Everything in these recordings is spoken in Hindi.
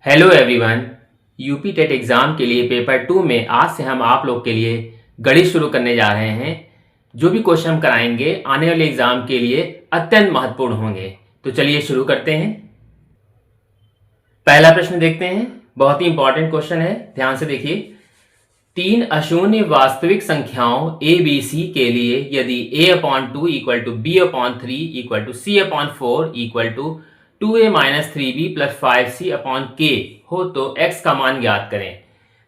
Hello everyone. UP TET exam के लिए पेपर 2 में आज से हम आप लोग के लिए गणित शुरू करने जा रहे हैं। जो भी क्वेश्चन हम कराएंगे आने वाले एग्ज़ाम के लिए अत्यंत महत्वपूर्ण होंगे। तो चलिए शुरू करते हैं। पहला प्रश्न देखते हैं, बहुत ही इंपॉर्टेंट क्वेश्चन है, ध्यान से देखिए। 3 अशून्य वास्तविक संख्याओं a b c के लिए यदि a/2 equal to b/3 equal to c/4 equal to 2a-3b plus 5c/k हो तो x का मान ज्ञात करें।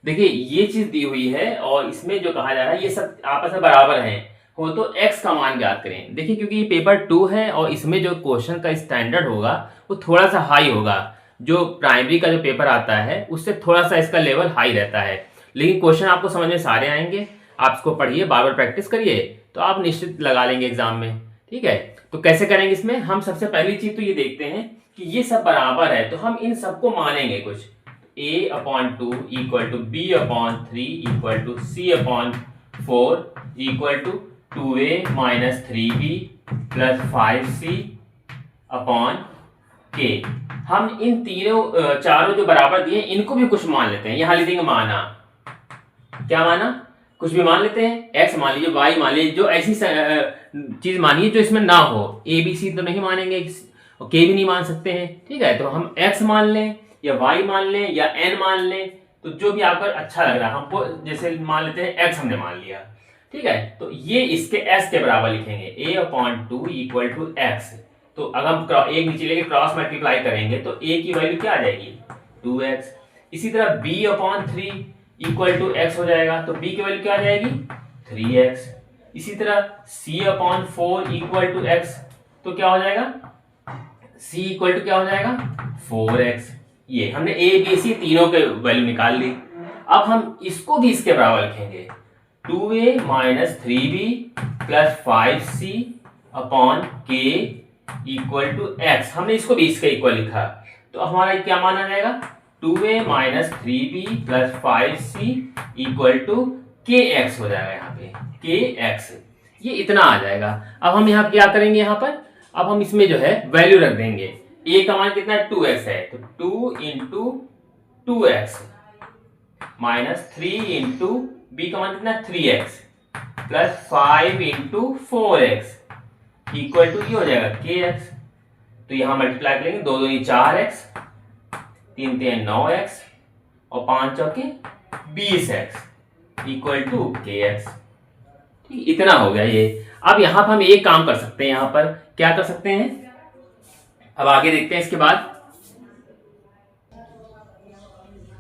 देखिए ये चीज दी हुई है और इसमें जो कहा जा रहा है ये सब आपस में बराबर हैं, हो तो x का मान ज्ञात करें। देखिए क्योंकि ये पेपर 2 है और इसमें जो क्वेश्चन का स्टैंडर्ड होगा वो थोड़ा सा हाई होगा। जो प्राइमरी का जो पेपर आता है उससे थोड़ा सा इसका लेवल हाई रहता है, लेकिन क्वेश्चन आपको समझ में सारे आएंगे। आप इसको पढ़िए, बार बार प्रैक्टिस करिए तो आप निश्चित लगा लेंगे एग्जाम में। ठीक है, तो कैसे करेंगे इसमें, हम सबसे पहली चीज तो ये देखते हैं कि ये सब बराबर है तो हम इन सबको मानेंगे कुछ। a/2 equal to b/3 equal to c/4 equal to 2a-3b plus 5c/k। हम इन तीनों चारों जो बराबर दिए इनको भी कुछ मान लेते हैं। यहां लिखेंगे माना, क्या माना, कुछ भी मान लेते हैं। x मान लीजिए, y मान लीजिए, जो ऐसी चीज मानिए जो इसमें ना हो। a b c तो नहीं मानेंगे और k भी नहीं मान सकते हैं। ठीक है, तो हम x मान लें या y मान लें या n मान लें, तो जो भी आपको अच्छा लग रहा है। हमको जैसे मान लेते हैं x हमने मान लिया, ठीक है, तो ये इसके s के बराबर लिखेंगे। a/2 equal to x। तो अगर हम एक नीचे लेके क्रॉस मल्टीप्लाई करेंगे तो a की वैल्यू क्या आ जाएगी, 2x। इसी तरह b/3 इक्वल टू x हो जाएगा तो b की वैल्यू क्या आ जाएगी, 3x। इसी तरह c/4 इक्वल टू x तो क्या हो जाएगा, c इक्वल टू क्या हो जाएगा, 4x। ये हमने a b c तीनों के वैल्यू निकाल ली। अब हम इसको भी इसके बराबर लिखेंगे, 2a-3b plus 5c/k equal to x। हमने इसको भी इसके इक्वल लिखा तो हमारा क्या मान आ जाएगा, 2a-3b plus 5c equal to kx हो जाएगा। यहाँ पे kx ये इतना आ जाएगा। अब हम यहाँ क्या करेंगे, यहाँ पर अब हम इसमें जो है वैल्यू रख देंगे। a का मान कितना है, 2x है, तो 2 into 2x minus 3 into b का मान कितना है, 3x plus 5 into 4x equal to ये हो जाएगा kx। तो यहां मल्टीप्लाई करेंगे, 2 दूनी 4x, 3 3 9x और 5 चौके 20x इक्वल टू kx। ठीक, इतना हो गया ये। अब यहां पर हम एक काम कर सकते हैं, यहां पर क्या कर सकते हैं, अब आगे देखते हैं। इसके बाद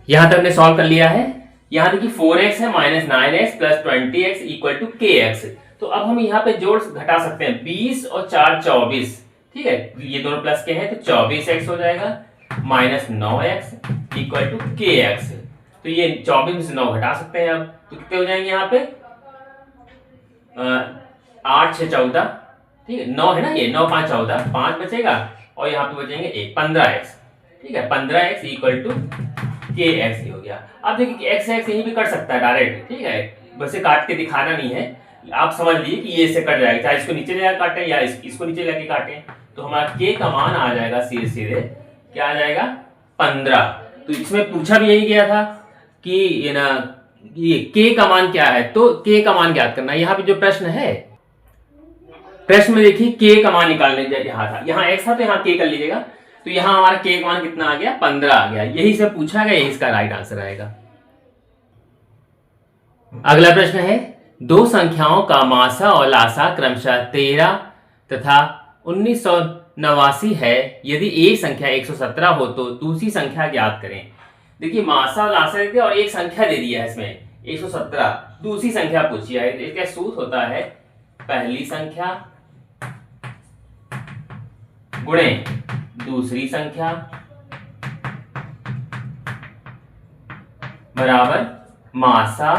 यहां तक हमने सॉल्व कर लिया है। यहां देखिए 4x है minus 9x plus 20x equal to kx। तो अब हम यहाँ पे जोड़ घटा सकते हैं, 20 और 4 24। ठीक है, ये दोनों प्लस के हैं तो 24x हो जाएगा minus 9x equal to kx। तो ये 24 में से 9 घटा सकते हैं। अब तो कितने हो जाएंगे यहाँ पे, 8 6 14। ठीक है, 9 है ना, ये 9 5 14, 5 बचेगा और यहाँ पे बचेंगे 1, 15x। ठीक है, 15x इक्वल टू kx ही हो गया। अब देखिए x x यहीं भी कट सकता है डायरेक्ट। ठीक है, वैसे काट के दिखाना नहीं है, आप समझ लीजिए कि ये इससे कट जाएगा, चाहे इसको नीचे लेकर काटें या इसको नीचे लेके काटें। तो हमारा k का मान आ जाएगा सीधे सीधे क्या आ जाएगा, 15। तो इसमें पूछा भी यही गया था कि ये ना ये k का मान क्या है, तो k का मान ज्ञात करना। यहाँ पे जो प्रश्न है, प्रश्न में देखिए k का मान निकालने यहाँ था, यहाँ x था तो यहाँ k कर लीजिएगा। तो यहाँ हमारा k का मान कितना आ गया, 15 आ गया। यही से पूछा गया, यही इसका राइट आंसर आएगा। अगला प्रश्न है, दो संख्याओं का मासा और लासा क्रमशः 13 तथा 1989 है। यदि एक संख्या 117 हो तो दूसरी संख्या ज्ञात करें। देखिए मासा और लासा देते और एक संख्या दे दिया है इसमें 117, दूसरी संख्या पूछी है। इसका सूत्र होता है पहली संख्या गुणे दूसरी संख्या बराबर मासा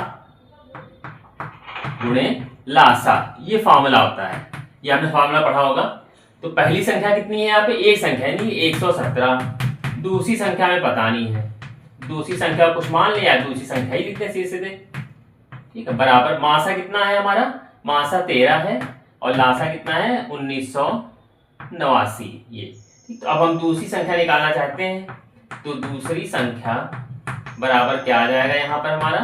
गुणे लासा। ये फॉर्मूला होता है, ये आपने फॉर्मूला पढ़ा होगा। तो पहली संख्या कितनी है, यहाँ पे एक संख्या नहीं 117, दूसरी संख्या में पता नहीं है, दूसरी संख्या कुछ मान लिया, दूसरी संख्या ही लिखते हैं सीधे सीधे। ठीक है, बराबर मासा कितना है हमारा, मासा 13 है और लासा कितना है 1989 ये। तो अब हम दूसरी संख्या निकालना चाहते हैं तो दूसरी संख्या बराबर क्या आ जाएगा यहाँ पर हमारा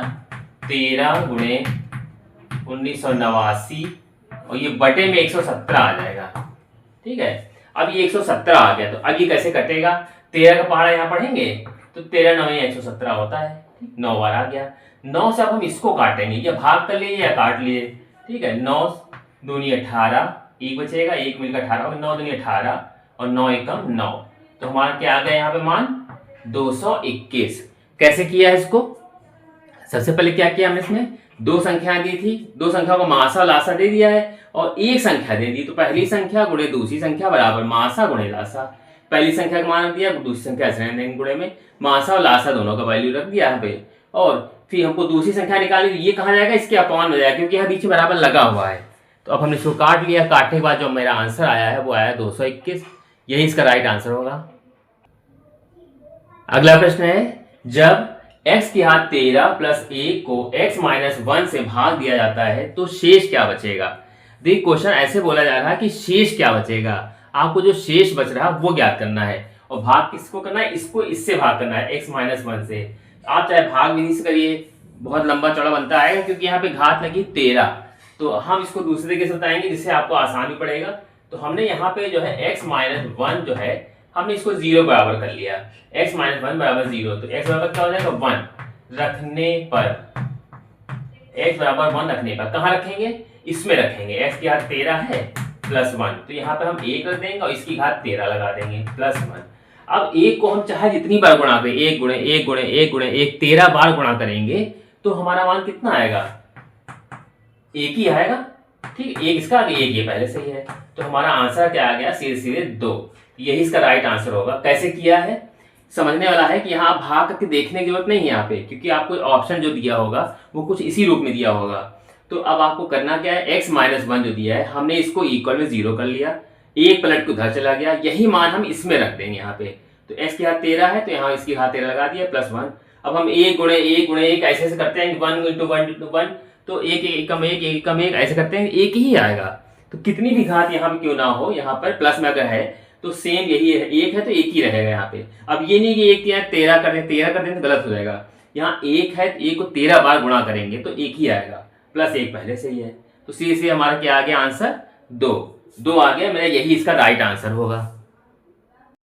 13 गुणे 1989 और ये बटे में 117 आ जाएगा। ठीक है, अब ये 117 आ गया, तो अब ये कैसे कटेगा? 13 का पहाड़ा यहाँ पढ़ेंगे तो 13 9 117 होता है। 9 बार आ गया। 9 से अब हम इसको काटेंगे, या भाग कर लिए या काट लिए। ठीक है, 9 दूनी 18, एक बचेगा, एक मिलकर 18 होगा, 9 दूनी 18 और 9 एकम 9, तो हमारा क्या आ गया यहाँ पे मान 221। कैसे किया है इसको? सबसे पहले क्या किया हमने, इसमें दो संख्या दी थी, दो संख्या को मासा और लासा दे दिया है और एक संख्या दे दी, तो पहली संख्या गुणे दूसरी संख्या बराबर मासा गुणे लासा। पहली संख्या का मान रख दिया, दूसरी संख्या ऐसे रहने देंगे गुणे में, मासा और लासा दोनों का वैल्यू रख दिया यहाँ पे। और फिर हमको दूसरी संख्या निकाली, ये कहा जाएगा इसके अपॉन हो जाएगा, क्योंकि यहाँ बीच में बराबर लगा हुआ है। तो अब हमने इसको काट लिया, काटने के बाद जो मेरा आंसर आया है वो आया 221। यही इसका राइट आंसर होगा। अगला प्रश्न है, जब x की घात 13 प्लस 1 को x माइनस 1 से भाग दिया जाता है तो शेष क्या बचेगा? देखिए क्वेश्चन ऐसे बोला जा रहा है कि शेष क्या बचेगा, आपको जो शेष बच रहा है वो ज्ञात करना है। और भाग किसको करना है? इसको इससे भाग करना है, x माइनस 1 से। आप चाहे भाग विधि से करिए, बहुत लंबा चौड़ा बनता आएगा, क्योंकि यहाँ पे घात लगी 13, तो हम इसको दूसरे तरीके से बताएंगे जिससे आपको आसान भी पड़ेगा। तो हमने यहाँ पे जो है x माइनस 1 जो है हमने इसको 0 बराबर कर लिया, x माइनस 1 बराबर 0, तो x बराबर क्या हो जाएगा 1 रखने पर, x बराबर 1 रखने पर कहाँ रखेंगे? इसमें रखेंगे। x की घात 13 है प्लस 1, तो यहाँ पे हम 1 रख देंगे और इसकी घात 13 लगा देंगे प्लस 1। अब 1 को हम चाहे जितनी बार गुणा करें, 1 गुणे 1 गुणे 1 गुणे 1 13 बार गुणा करेंगे तो हमारा मान कितना आएगा? 1 ही आएगा। ठीक, एक इसका आगे एक ये पहले से ही है, तो हमारा आंसर क्या आ गया? सीधे सीधे 2। यही इसका राइट आंसर होगा। कैसे किया है समझने वाला है कि यहाँ आप भाग करके देखने की जरूरत नहीं है यहाँ पे, क्योंकि आपको ऑप्शन जो दिया होगा वो कुछ इसी रूप में दिया होगा। तो अब आपको करना क्या है, x माइनस 1 जो दिया है हमने इसको इक्वल में 0 कर लिया, एक पलट को उधर चला गया, यही मान हम इसमें रख देंगे यहाँ पे। तो x की घात 13 है तो यहाँ इसकी घात 13 लगा दिया प्लस 1। अब हम 1 गुणे 1 गुणे 1 ऐसे ऐसे करते हैं, 1 इंटू 1 इंटू 1, तो एक कम एक ऐसे करते हैं, एक ही आएगा। तो कितनी भी घात यहाँ पे क्यों ना हो, यहाँ पर प्लस में अगर है तो सेम यही है, एक है तो एक ही रहेगा यहाँ पे। अब ये नहीं कि एक यहाँ 13 कर दें तो गलत हो जाएगा, यहाँ एक है तो एक को 13 बार गुणा करेंगे तो एक ही आएगा, प्लस 1 पहले से ही है। तो सीधे हमारा क्या आ गया आंसर? 2 आ गया मेरा, यही इसका राइट आंसर होगा।